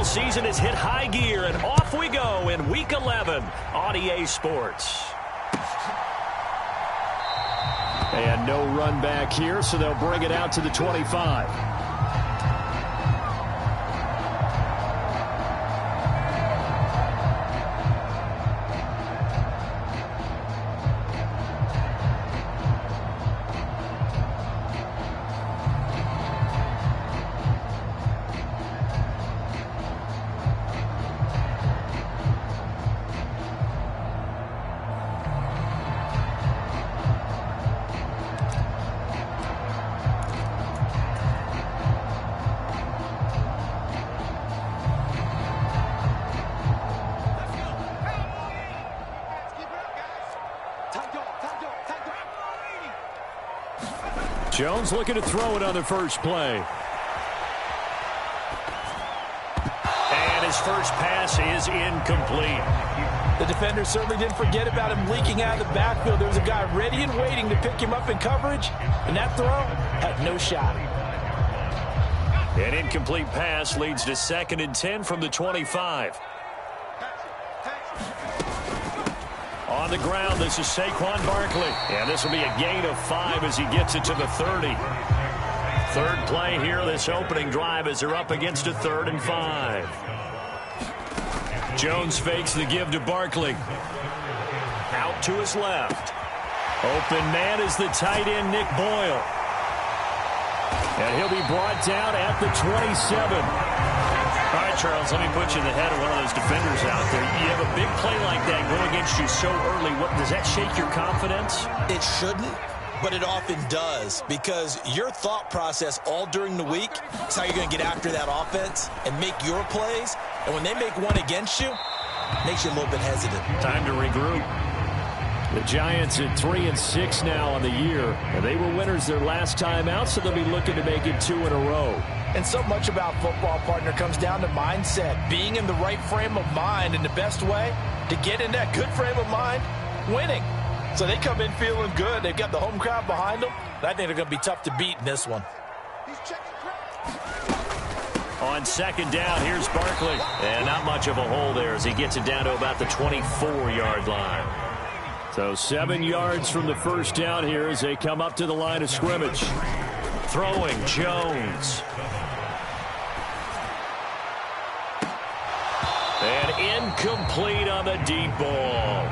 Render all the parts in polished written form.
season has hit high gear, and off we go in Week 11 on EA Sports. And no run back here, so they'll bring it out to the 25. Jones looking to throw it on the first play. And his first pass is incomplete. The defender certainly didn't forget about him leaking out of the backfield. There was a guy ready and waiting to pick him up in coverage, and that throw had no shot. An incomplete pass leads to 2nd and 10 from the 25. On the ground, this is Saquon Barkley. And this will be a gain of 5 as he gets it to the 30. Third play here, this opening drive as they're up against a 3rd and 5. Jones fakes the give to Barkley. Out to his left. Open man is the tight end, Nick Boyle. And he'll be brought down at the 27. All right, Charles, let me put you in the head of one of those defenders out there. You have a big play like that go against you so early. Does that shake your confidence? It shouldn't, but it often does, because your thought process all during the week is how you're going to get after that offense and make your plays. And when they make one against you, it makes you a little bit hesitant. Time to regroup. The Giants at 3-6 now on the year. And they were winners their last time out, so they'll be looking to make it 2 in a row. And so much about football, partner, comes down to mindset. Being in the right frame of mind, and the best way to get in that good frame of mind, winning. So they come in feeling good. They've got the home crowd behind them. And I think they're going to be tough to beat in this one. On 2nd down, here's Barkley. And not much of a hole there as he gets it down to about the 24-yard line. So 7 yards from the first down here as they come up to the line of scrimmage. Throwing, Jones. And incomplete on the deep ball.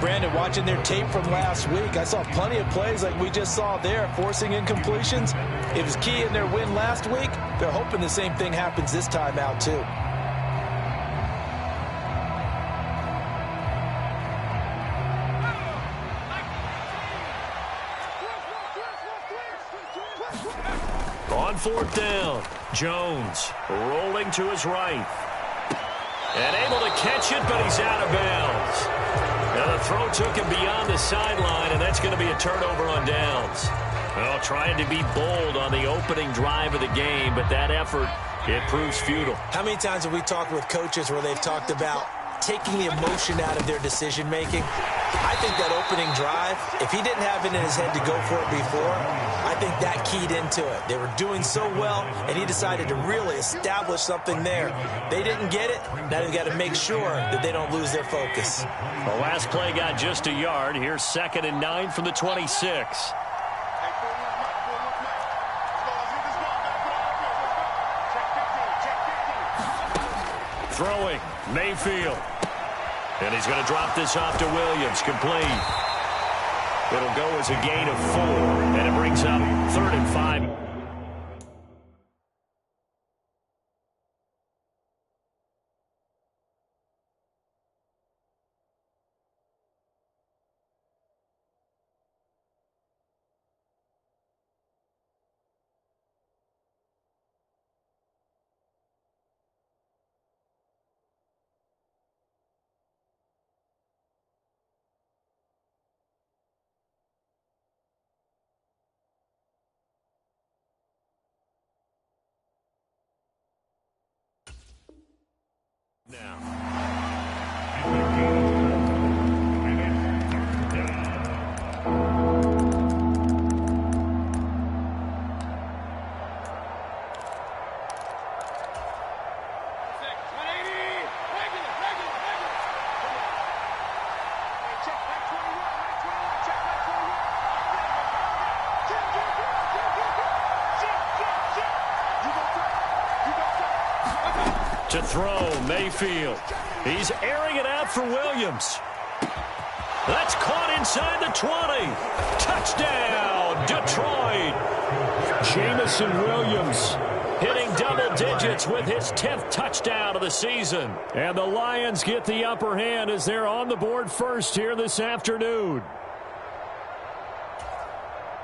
Brandon, watching their tape from last week, I saw plenty of plays like we just saw there, forcing incompletions. It was key in their win last week. They're hoping the same thing happens this time out, too. On 4th down, Jones rolling to his right. And able to catch it, but he's out of bounds. Now the throw took him beyond the sideline, and that's going to be a turnover on downs. Well, trying to be bold on the opening drive of the game, but that effort, it proves futile. How many times have we talked with coaches where they've talked about taking the emotion out of their decision-making? I think that opening drive, if he didn't have it in his head to go for it before, I think that keyed into it. They were doing so well, and he decided to really establish something there. They didn't get it. Now they've got to make sure that they don't lose their focus. The last play got just a yard. Here's 2nd and 9 from the 26. Throwing, Mayfield. And he's going to drop this off to Williams, complete. It'll go as a gain of 4, and it brings up 3rd and 5. Now. To throw, Mayfield. He's airing it out for Williams. That's caught inside the 20. Touchdown, Detroit. Jamison Williams hitting double digits with his 10th touchdown of the season. And the Lions get the upper hand as they're on the board first here this afternoon.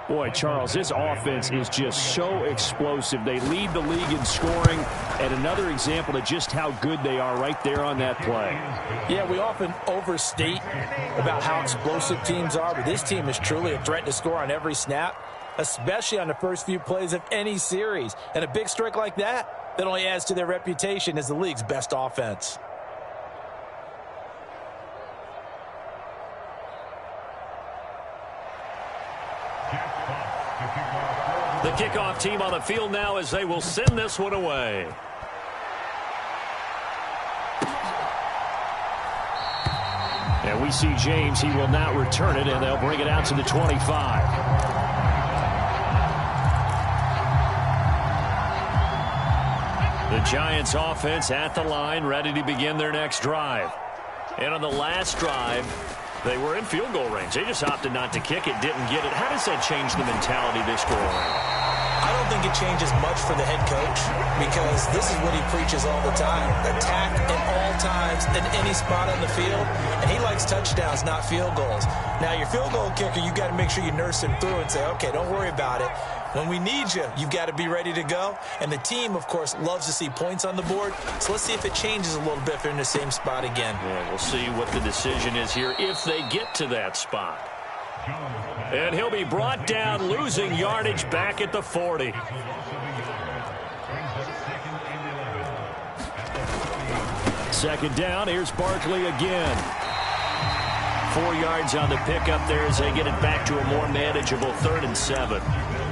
Boy, Charles, this offense is just so explosive. They lead the league in scoring, and another example of just how good they are right there on that play. Yeah, we often overstate about how explosive teams are, but this team is truly a threat to score on every snap, especially on the first few plays of any series. And a big streak like that only adds to their reputation as the league's best offense. The kickoff team on the field now as they will send this one away. And we see James. He will not return it, and they'll bring it out to the 25. The Giants offense at the line, ready to begin their next drive. And on the last drive, they were in field goal range. They just opted not to kick it, didn't get it. How does that change the mentality this go around? I don't think it changes much for the head coach because this is what he preaches all the time. Attack at all times in any spot on the field. And he likes touchdowns, not field goals. Now, your field goal kicker, you got to make sure you nurse him through and say, okay, don't worry about it. When we need you, you've got to be ready to go. And the team, of course, loves to see points on the board. So let's see if it changes a little bit if they're in the same spot again. Yeah, we'll see what the decision is here if they get to that spot. And he'll be brought down, losing yardage back at the 40. Second down, here's Barkley again. 4 yards on the pickup there as they get it back to a more manageable 3rd and 7.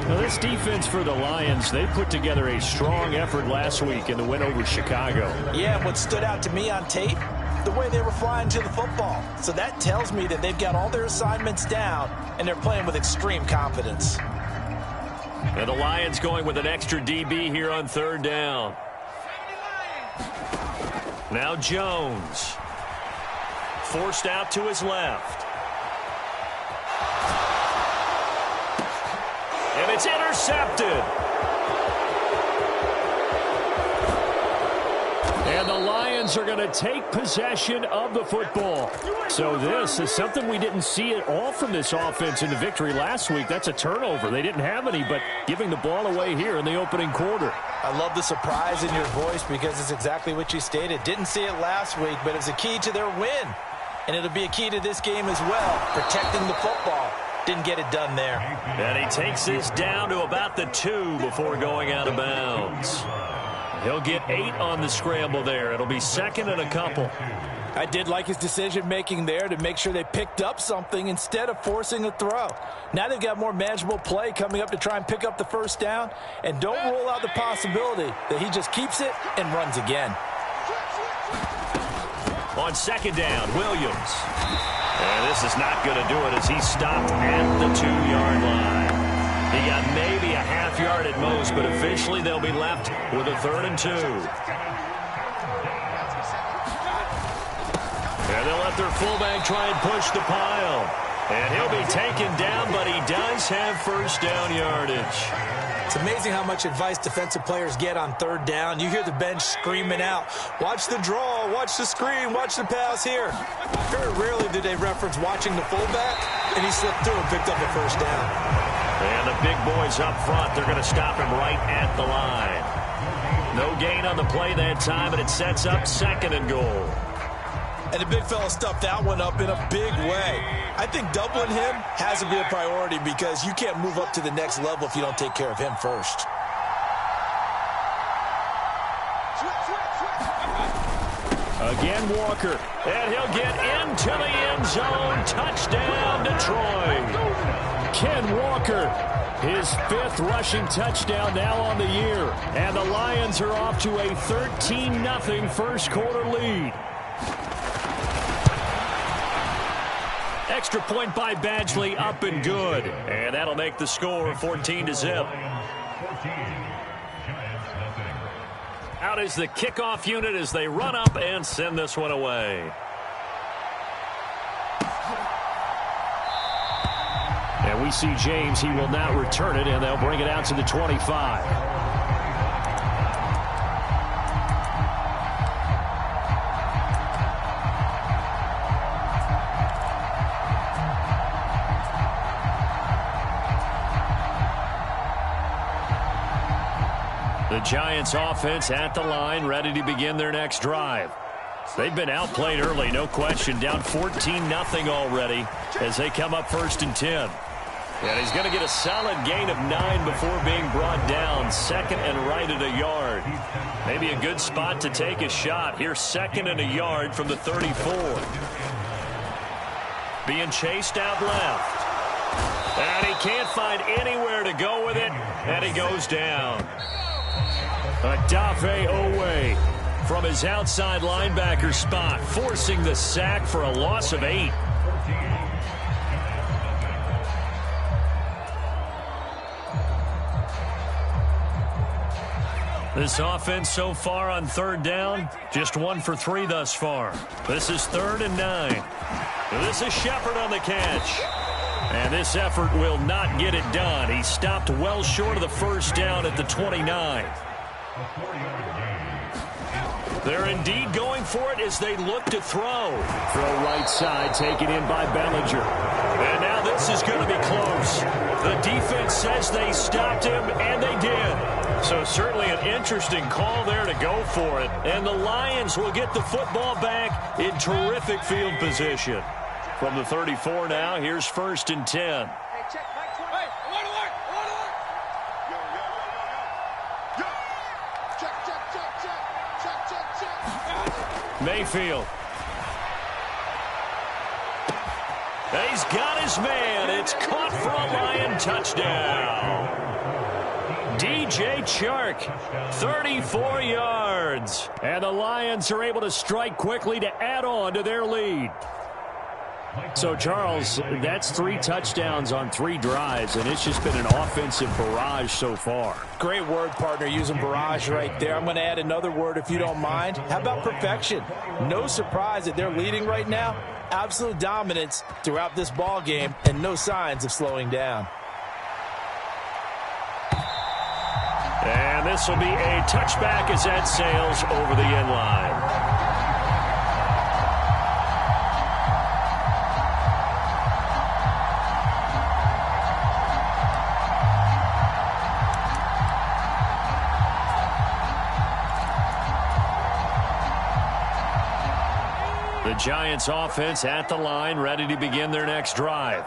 Now, this defense for the Lions, they put together a strong effort last week in the win over Chicago. Yeah, what stood out to me on tape, the way they were flying to the football. So that tells me that they've got all their assignments down, and they're playing with extreme confidence. And the Lions going with an extra DB here on 3rd down. Now Jones. Forced out to his left. And it's intercepted. And the Lions are going to take possession of the football. So this is something we didn't see at all from this offense in the victory last week. That's a turnover. They didn't have any, but giving the ball away here in the opening quarter. I love the surprise in your voice because it's exactly what you stated. Didn't see it last week, but it's a key to their win. And it'll be a key to this game as well, protecting the football. Didn't get it done there. And he takes this down to about the 2 before going out of bounds. He'll get 8 on the scramble there. It'll be 2nd and a couple. I did like his decision-making there to make sure they picked up something instead of forcing a throw. Now they've got more manageable play coming up to try and pick up the first down. And don't rule out the possibility that he just keeps it and runs again. On 2nd down, Williams. And this is not going to do it as he stopped at the 2-yard line. He got maybe a half yard at most, but officially they'll be left with a 3rd and 2. And they'll let their fullback try and push the pile. And he'll be taken down, but he does have first down yardage. It's amazing how much advice defensive players get on 3rd down. You hear the bench screaming out, watch the draw, watch the screen, watch the pass here. Very rarely do they reference watching the fullback, and he slipped through and picked up a first down. And the big boys up front, they're going to stop him right at the line. No gain on the play that time, and it sets up 2nd and goal. And the big fella stuffed that one up in a big way. I think doubling him has to be a priority because you can't move up to the next level if you don't take care of him first. Again, Walker. And he'll get into the end zone. Touchdown, Detroit. Ken Walker, his 5th rushing touchdown now on the year. And the Lions are off to a 13-0 first quarter lead. Extra point by Badgley, up and good. And that'll make the score 14-0. Out is the kickoff unit as they run up and send this one away. And we see James. He will now return it, and they'll bring it out to the 25. The Giants offense at the line, ready to begin their next drive. They've been outplayed early, no question. Down 14-0 already as they come up 1st and 10. And he's going to get a solid gain of 9 before being brought down. 2nd and right at a yard. Maybe a good spot to take a shot. Here's 2nd and a yard from the 34. Being chased out left. And he can't find anywhere to go with it. And he goes down. Adafe Owe from his outside linebacker spot, forcing the sack for a loss of 8. This offense so far on 3rd down, just 1 for 3 thus far. This is 3rd and 9. This is Shepard on the catch. And this effort will not get it done. He stopped well short of the 1st down at the 29. They're indeed going for it as they look to throw. Throw right side, taken in by Bellinger. And now this is going to be close. The defense says they stopped him, and they did. So certainly an interesting call there to go for it. And the Lions will get the football back in terrific field position. From the 34 now, here's 1st and 10. Mayfield. He's got his man. It's caught for a Lion touchdown. DJ Chark, 34 yards. And the Lions are able to strike quickly to add on to their lead. So, Charles, that's 3 touchdowns on 3 drives, and it's just been an offensive barrage so far. Great word, partner, using barrage right there. I'm going to add another word if you don't mind. How about perfection? No surprise that they're leading right now. Absolute dominance throughout this ball game, and no signs of slowing down. And this will be a touchback as that sails over the end line. The Giants offense at the line, ready to begin their next drive.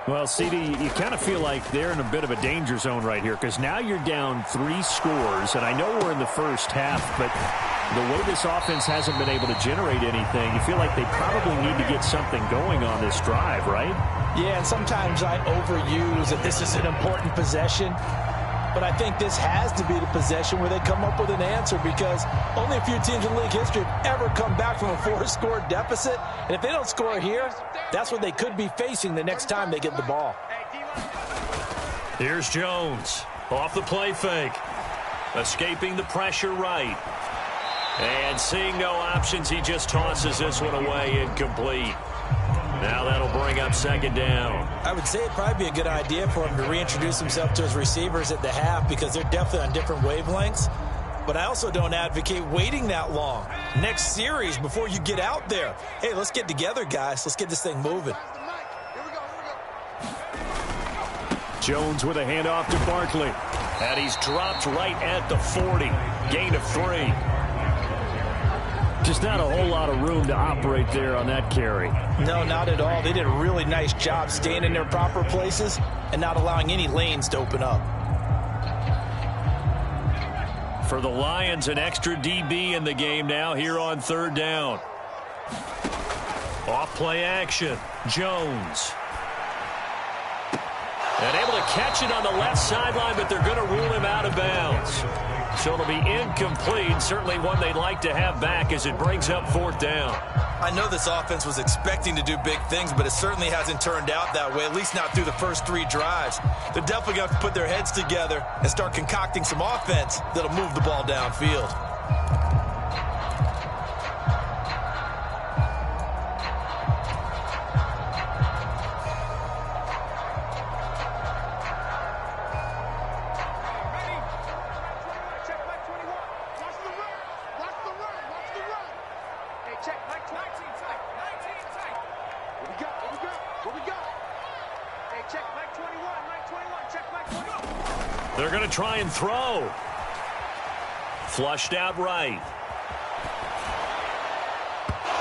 Well, CD, you kind of feel like they're in a bit of a danger zone right here because now you're down 3 scores, and I know we're in the first half, but the way this offense hasn't been able to generate anything, you feel like they probably need to get something going on this drive, right? Yeah, and sometimes I overuse that this is an important possession. But I think this has to be the possession where they come up with an answer because only a few teams in league history have ever come back from a 4-score deficit. And if they don't score here, that's what they could be facing the next time they get the ball. Here's Jones off the play fake. Escaping the pressure right. And seeing no options, he just tosses this one away incomplete. Now that'll bring up 2nd down. I would say it'd probably be a good idea for him to reintroduce himself to his receivers at the half because they're definitely on different wavelengths. But I also don't advocate waiting that long. Next series before you get out there. Hey, let's get together, guys. Let's get this thing moving. Jones with a handoff to Barkley. And he's dropped right at the 40. Gain of 3. Just not a whole lot of room to operate there on that carry. No, not at all. They did a really nice job staying in their proper places and not allowing any lanes to open up. For the Lions, an extra DB in the game now here on 3rd down. Off play action. Jones. And able to catch it on the left sideline, but they're going to rule him out of bounds. So it'll be incomplete. Certainly one they'd like to have back as it brings up 4th down. I know this offense was expecting to do big things, but it certainly hasn't turned out that way, at least not through the first 3 drives. They're definitely going to have to put their heads together and start concocting some offense that'll move the ball downfield. They're going to try and throw. Flushed out right.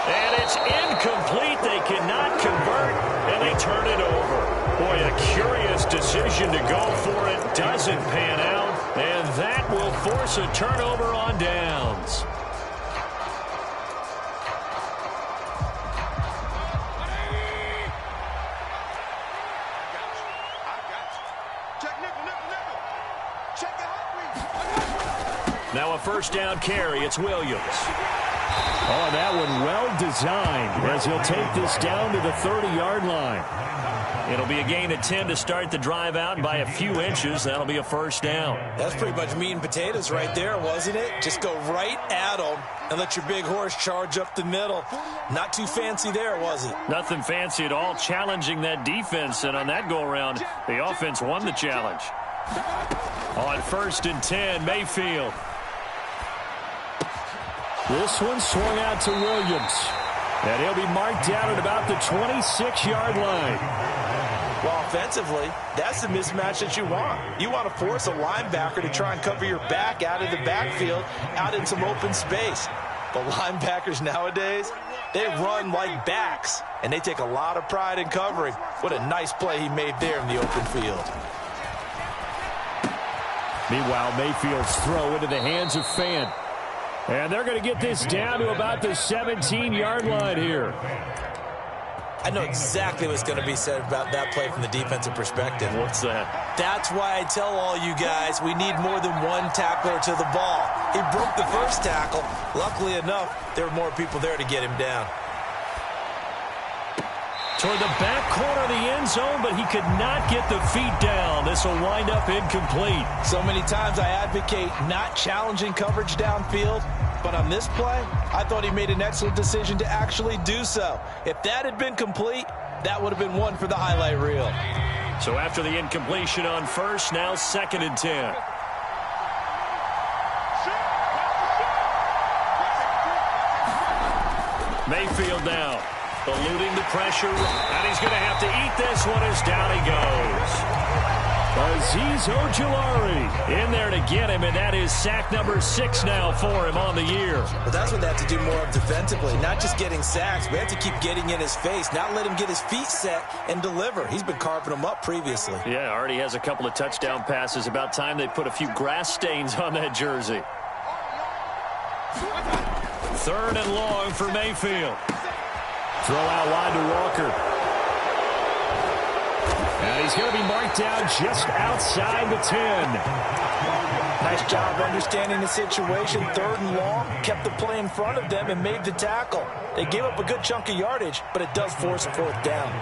And it's incomplete. They cannot convert, and they turn it over. Boy, a curious decision to go for it. Doesn't pan out, and that will force a turnover on downs. Now a first down carry. It's Williams. Oh, that one well designed as he'll take this down to the 30-yard line. It'll be a gain of 10 to start the drive out, and by a few inches, that'll be a first down. That's pretty much meat and potatoes right there, wasn't it? Just go right at them and let your big horse charge up the middle. Not too fancy there, was it? Nothing fancy at all, challenging that defense, and on that go-around, the offense won the challenge. On first and 10, Mayfield. This one swung out to Williams. And he'll be marked down at about the 26-yard line. Well, offensively, that's the mismatch that you want. You want to force a linebacker to try and cover your back out of the backfield, out in some open space. But linebackers nowadays, they run like backs, and they take a lot of pride in covering. What a nice play he made there in the open field. Meanwhile, Mayfield's throw into the hands of Fan. And they're going to get this down to about the 17-yard line here. I know exactly what's going to be said about that play from the defensive perspective. What's that? That's why I tell all you guys we need more than one tackler to the ball. He broke the first tackle. Luckily enough, there were more people there to get him down. Toward the back corner of the end zone, but he could not get the feet down. This will wind up incomplete. So many times I advocate not challenging coverage downfield, but on this play, I thought he made an excellent decision to actually do so. If that had been complete, that would have been one for the highlight reel. So after the incompletion on first, now second and 10. Mayfield now. Eluding the pressure, and he's going to have to eat this one as down he goes. Azeez Ojulari in there to get him, and that is sack number 6 now for him on the year. Well, that's what they have to do more of defensively, not just getting sacks. We have to keep getting in his face, not let him get his feet set and deliver. He's been carving them up previously. Yeah, already has a couple of touchdown passes. About time they put a few grass stains on that jersey. Third and long for Mayfield. Throw out wide to Walker. And he's going to be marked down just outside the 10. Nice job understanding the situation. Third and long, kept the play in front of them and made the tackle. They gave up a good chunk of yardage, but it does force a fourth down.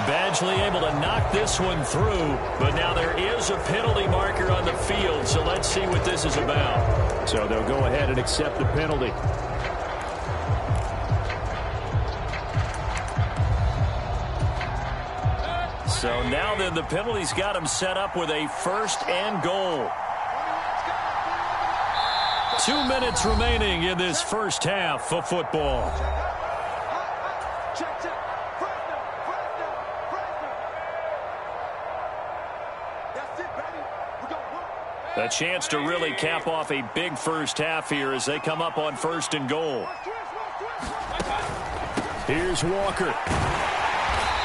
Badgley able to knock this one through, but now there is a penalty marker on the field, so let's see what this is about. So they'll go ahead and accept the penalty. So now then the penalty's got him set up with a first and goal. 2 minutes remaining in this first half of football. A chance to really cap off a big first half here as they come up on first and goal. Here's Walker.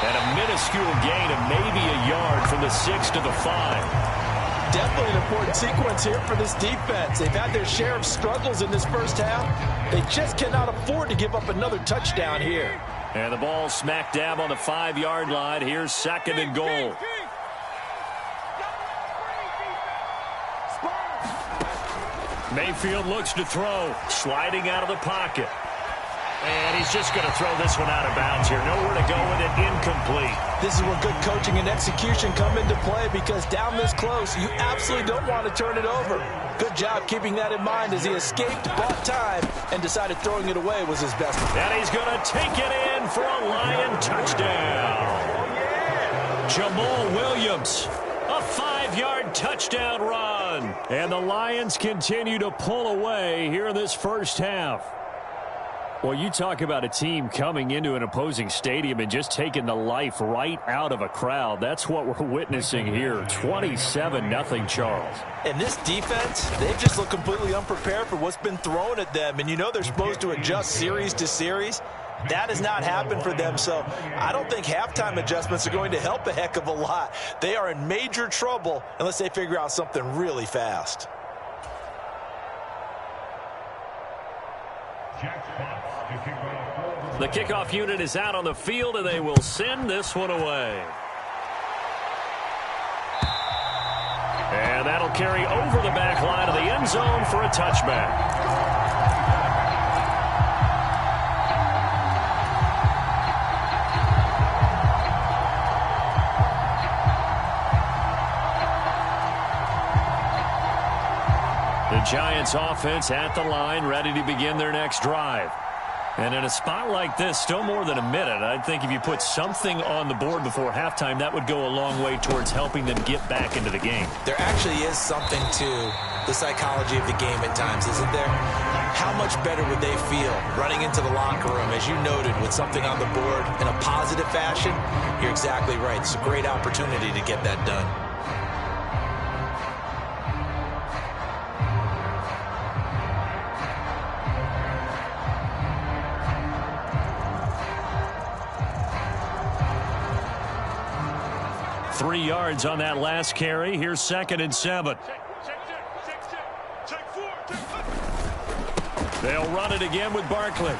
And a minuscule gain of maybe a yard from the 6 to the 5. Definitely an important sequence here for this defense. They've had their share of struggles in this first half. They just cannot afford to give up another touchdown here. And the ball smack dab on the 5-yard line. Here's second and goal. Mayfield looks to throw, sliding out of the pocket. And he's just going to throw this one out of bounds here. Nowhere to go with it. Incomplete. This is where good coaching and execution come into play, because down this close, you absolutely don't want to turn it over. Good job keeping that in mind as he escaped, bought time, and decided throwing it away was his best. And he's going to take it in for a Lion touchdown. Jamal Williams, a 5-yard touchdown run. And the Lions continue to pull away here in this first half. Well, you talk about a team coming into an opposing stadium and just taking the life right out of a crowd. That's what we're witnessing here. 27-0, Charles. And this defense, they've just looked completely unprepared for what's been thrown at them. And you know they're supposed to adjust series to series. That has not happened for them, so I don't think halftime adjustments are going to help a heck of a lot. They are in major trouble unless they figure out something really fast. The kickoff unit is out on the field, and they will send this one away. And that'll carry over the back line of the end zone for a touchback. The Giants offense at the line, ready to begin their next drive. And in a spot like this, still more than a minute, I think if you put something on the board before halftime, that would go a long way towards helping them get back into the game. There actually is something to the psychology of the game at times, isn't there? How much better would they feel running into the locker room, as you noted, with something on the board in a positive fashion? You're exactly right. It's a great opportunity to get that done. Three yards on that last carry. Here's 2nd and 7. They'll run it again with Barkley.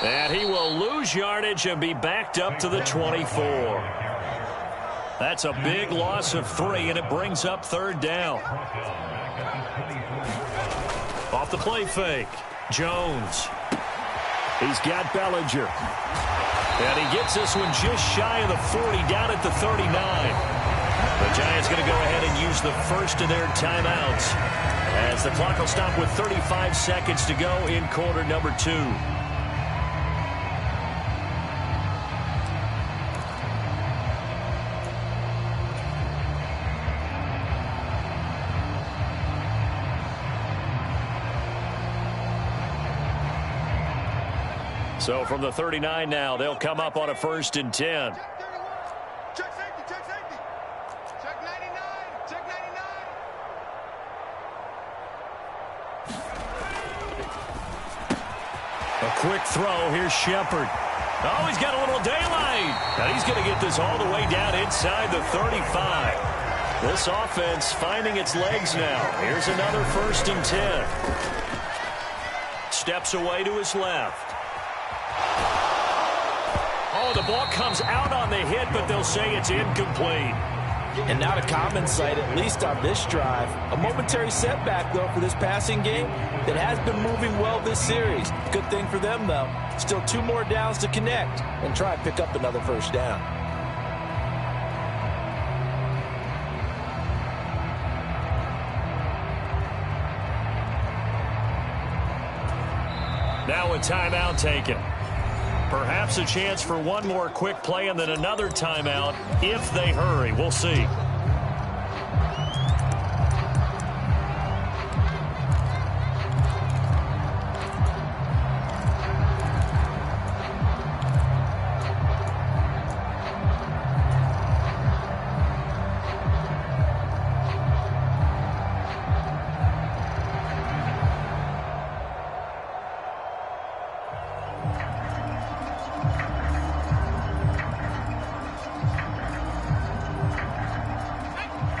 And he will lose yardage and be backed up to the 24. That's a big loss of 3, and it brings up 3rd down. Off the play fake. Jones. He's got Bellinger. And he gets this one just shy of the 40, down at the 39. The Giants going to go ahead and use the first of their timeouts, as the clock will stop with 35 seconds to go in quarter number 2. So from the 39 now, they'll come up on a 1st and 10. Check safety, check safety. Check 99, check 99. A quick throw. Here's Shepard. Oh, he's got a little daylight. And he's going to get this all the way down inside the 35. This offense finding its legs now. Here's another 1st and 10. Steps away to his left. Oh, the ball comes out on the hit, but they'll say it's incomplete. And not a common sight, at least on this drive. A momentary setback, though, for this passing game that has been moving well this series. Good thing for them, though. Still 2 more downs to connect and try and pick up another 1st down. Now a timeout taken. Perhaps a chance for one more quick play and then another timeout if they hurry. We'll see.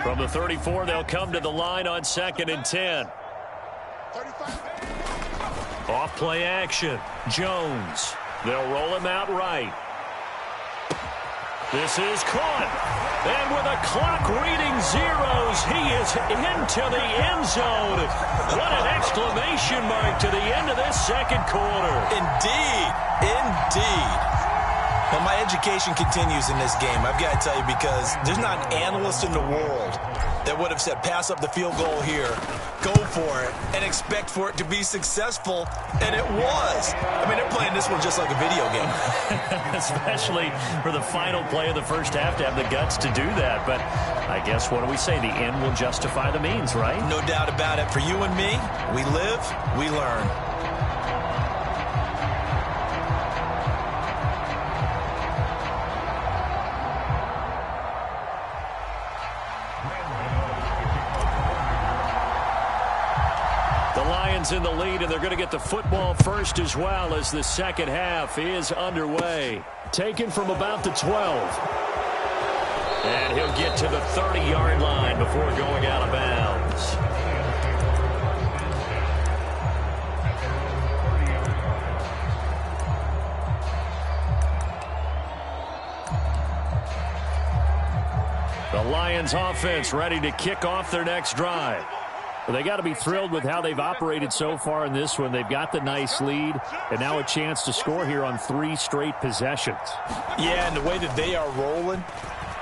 From the 34, they'll come to the line on 2nd and 10. 35. Off play action. Jones. They'll roll him out right. This is caught. And with a clock reading zeros, he is into the end zone. What an exclamation mark to the end of this second quarter. Indeed. Indeed. Well, my education continues in this game, I've got to tell you, because there's not an analyst in the world that would have said pass up the field goal here, go for it, and expect for it to be successful, and it was. I mean, they're playing this one just like a video game. Especially for the final play of the first half to have the guts to do that. But I guess, what do we say? The end will justify the means, right? No doubt about it. For you and me, we live, we learn. In the lead, and they're going to get the football first as well as the second half is underway. Taken from about the 12. And he'll get to the 30-yard line before going out of bounds. The Lions offense ready to kick off their next drive. Well, they got to be thrilled with how they've operated so far in this one. They've got the nice lead, and now a chance to score here on 3 straight possessions. Yeah, and the way that they are rolling,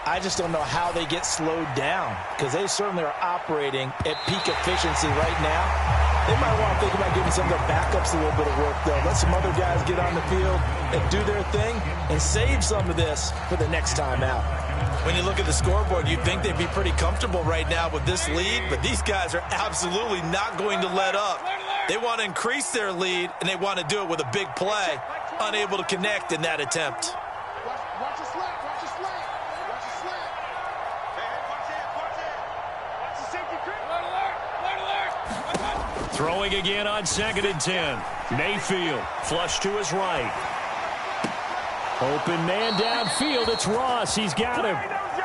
I just don't know how they get slowed down, because they certainly are operating at peak efficiency right now. They might want to think about giving some of their backups a little bit of work, though. Let some other guys get on the field and do their thing and save some of this for the next time out. When you look at the scoreboard, you'd think they'd be pretty comfortable right now with this lead, but these guys are absolutely not going to let up. They want to increase their lead, and they want to do it with a big play, unable to connect in that attempt. Watch the slant. Watch the slant. Watch the slant. Hey, watch it. Watch it. Watch the safety creep. Alert, alert. Throwing again on 2nd and 10. Mayfield flush to his right. Open man downfield. It's Ross. He's got him.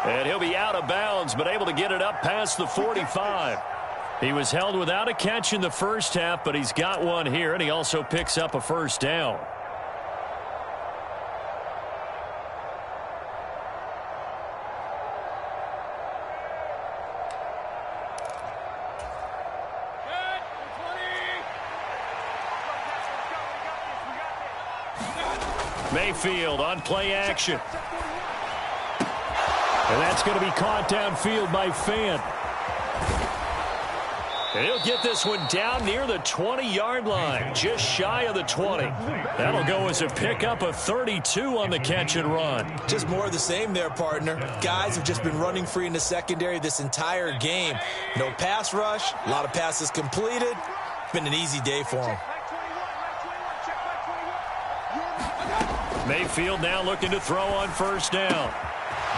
And he'll be out of bounds, but able to get it up past the 45. He was held without a catch in the first half, but he's got one here, and he also picks up a first down. Mayfield on play action. And that's going to be caught downfield by Fant. And he'll get this one down near the 20-yard line, just shy of the 20. That'll go as a pickup of 32 on the catch and run. Just more of the same there, partner. Guys have just been running free in the secondary this entire game. No pass rush, a lot of passes completed. Been an easy day for them. Mayfield now looking to throw on first down.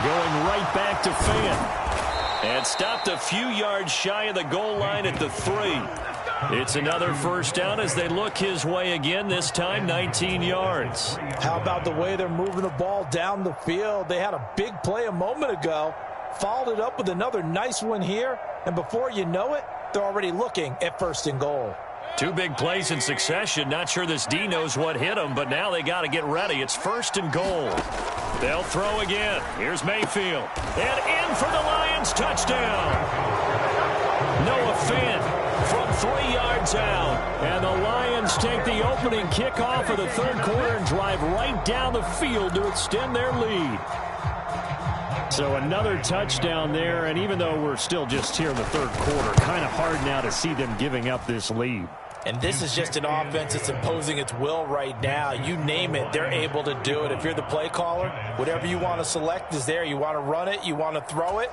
Going right back to Fant. And stopped a few yards shy of the goal line at the 3. It's another first down as they look his way again, this time 19 yards. How about the way they're moving the ball down the field? They had a big play a moment ago, followed it up with another nice one here, and before you know it, they're already looking at 1st and goal. 2 big plays in succession. Not sure this D knows what hit them, but now they got to get ready. It's 1st and goal. They'll throw again. Here's Mayfield. And in for the Lions touchdown. Noah Fant from 3 yards out. And the Lions take the opening kickoff of the 3rd quarter and drive right down the field to extend their lead. So another touchdown there, and even though we're still just here in the 3rd quarter, kind of hard now to see them giving up this lead. And this is just an offense that's imposing its will right now. You name it, they're able to do it. If you're the play caller, whatever you want to select is there. You want to run it, you want to throw it,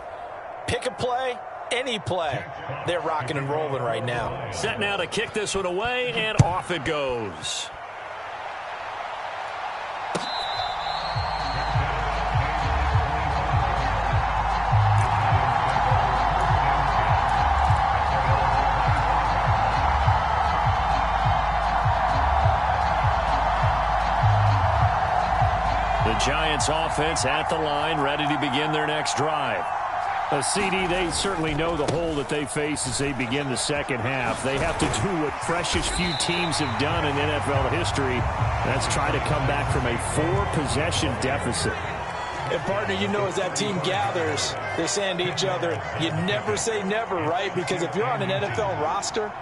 pick a play, any play. They're rocking and rolling right now. Set now to kick this one away, and off it goes. Giants offense at the line, ready to begin their next drive. CD, they certainly know the hole that they face as they begin the second half. They have to do what precious few teams have done in NFL history. That's try to come back from a 4-possession deficit. And, partner, you know, as that team gathers, they're saying to each other, you never say never, right? Because if you're on an NFL roster,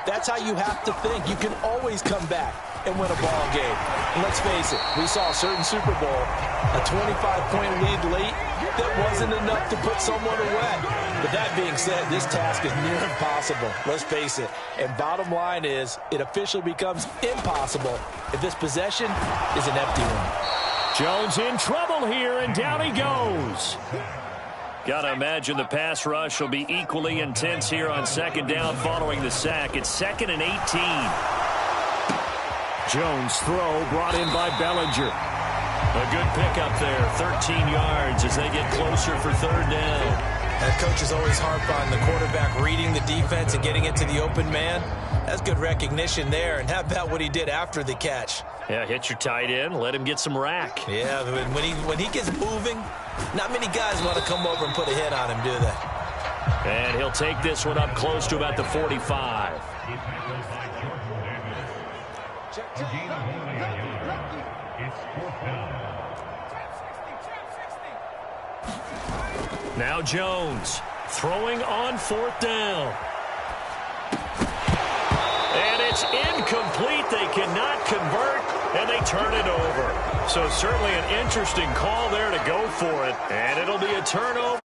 that's how you have to think. You can always come back and win a ball game. And let's face it, we saw a certain Super Bowl, a 25-point lead late that wasn't enough to put someone away. But that being said, this task is near impossible. Let's face it. And bottom line is, it officially becomes impossible if this possession is an empty one. Jones in trouble here, and down he goes. Got to imagine the pass rush will be equally intense here on second down following the sack. It's 2nd and 18. Jones' throw brought in by Bellinger. A good pickup there, 13 yards as they get closer for third down. That coach is always harp on the quarterback reading the defense and getting it to the open man. That's good recognition there. And how about what he did after the catch? Yeah, hit your tight end, let him get some rack. Yeah, when he gets moving, not many guys want to come over and put a hit on him, do they? And he'll take this one up close to about the 45. Now Jones throwing on 4th down. And it's incomplete. They cannot convert, and they turn it over. So certainly an interesting call there to go for it. And it'll be a turnover.